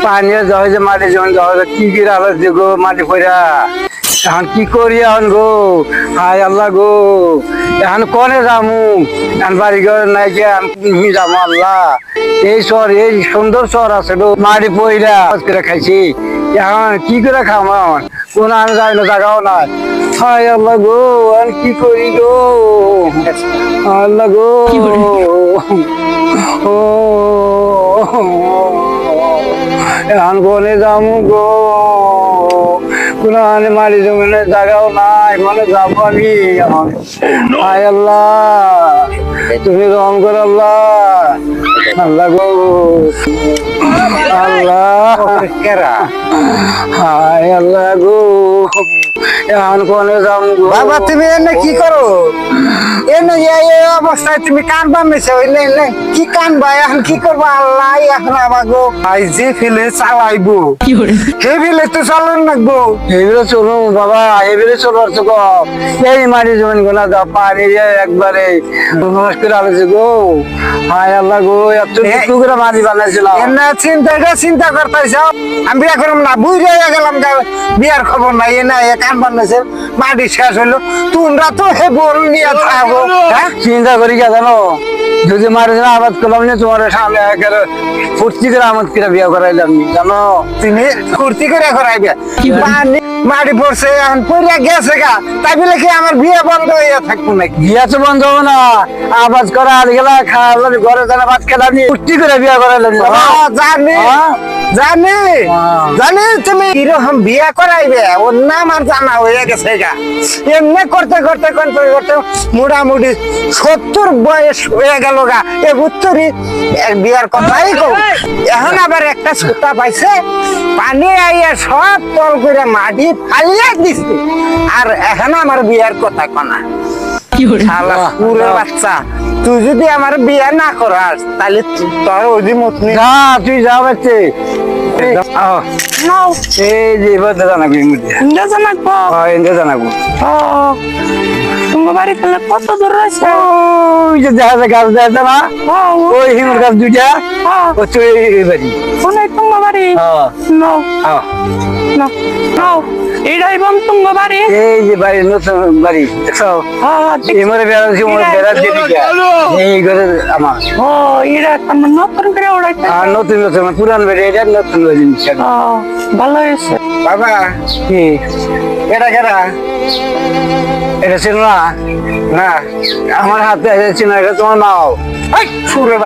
পানীয় যাওয়া যে মাটি যখন যাওয়া কি কি আলো গো মাটি পড়া এখন কি করি এখন গো হায় আল্লাহ গো এখন কনে যামু এখন বাড়ি ঘর নাই কে আমি যাবো আল্লাহ এই শহর এই সুন্দর শহর আছে গো মাটি পড়া করে খাইছি এখন কি করে খাম কোন আমি যাই না জায়গাও নাই হায় আল্লাহ গো আর কি করি গো আল্লাহ গো ও এখন বনে যাবো গো কোনো মারি জমিনে জায়গাও নাই মানে যাবো আমি এখন হায় আল্লাহ তুমি রং করো আল্লাহ আল্লাহ গো আল্লাহ হায় আল্লাহ গো এখন কোনে যাবো গো বাবা তুমি এনে কি করো এনে এই অবস্থায় তুমি কান বানাইছো কি কান ভাই এখন কি করবো আল্লাহ এখন আমাকে ভাই যে ফেলে চালাইবো সে ফেলে তো চালান লাগবো এবারে চলুন বাবা এবারে চলবার তো এই মাটি জমিন গোনা দাও পানি একবারে নমস্কার আলোচে গো হায় আল্লাহ গো এত টুকরা মাটি বানাইছিলাম এনে চিন্তা করতেছ আমি বিয়া করলাম না বুঝে গেলাম বিয়ার খবর নাই এনে কান বানাইছে মাটি শেষ হইলো তোমরা তো হে বল নিয়ে থাকো হ্যাঁ চিন্তা করি কে জানো যদি মারি আবাদ করলাম না তোমার সামনে ফুর্তি করে আমার কিনা বিয়া করাইলাম জানো তুমি ফুর্তি করে করাইবে মাটি পড়ছে এখন পড়িয়া গেছে গা তাই বলে কি আমার বিয়ে বন্ধ হইয়া থাকবো নাকি বিয়া তো বন্ধ হবো না আবাদ করা আর গেলা খাওয়া ঘরে জানা ভাত খেলাম ফুর্তি করে বিয়া করাইলাম জানি তুমি কিরকম বিয়া করাইবে ওর নাম আর জানা হয়ে গেছে গা এমনি করতে মোটামুটি 70 বয়স হয়ে গেল গা এ উত্তরই বিয়ার কথাই কও এখন আবার একটা সুতা পাইছে পানি আইয়া সব তল করে মাটি ফালিয়া দিছে আর এখন আমার বিয়ার কথা কনা শালা পুরো বাচ্চা তুই যদি আমার বিয়া না করাস তাহলে তোর অজিমত নেই যা তুই যা বাচ্চে এই যে এবার জানাবি জানাবো তোমার বাড়ি তাহলে কত দূর আছে ওই যে দেখা যায় গাছ দেখা না ওই হিমুর গাছ দুইটা হচ্ছে এই বাড়ি কোনায় তোমার বাড়ি নাও নাও এটাই বল তোমার বাড়ি এই যে বাড়ি নতুন বাড়ি দেখছো এমরে বেড়া দিছি মোর বেড়া দিয়ে দিকে এই ঘরে আমার ও এরা তোমার নতুন করে ওড়াইতে আর নতুন পুরান বাড়ি এটা নতুন বাড়ি ভালো হয়েছে বাবা কি এটা কেরা এটা ছিল না না আমার হাতে ছিল এটা তোমার মাও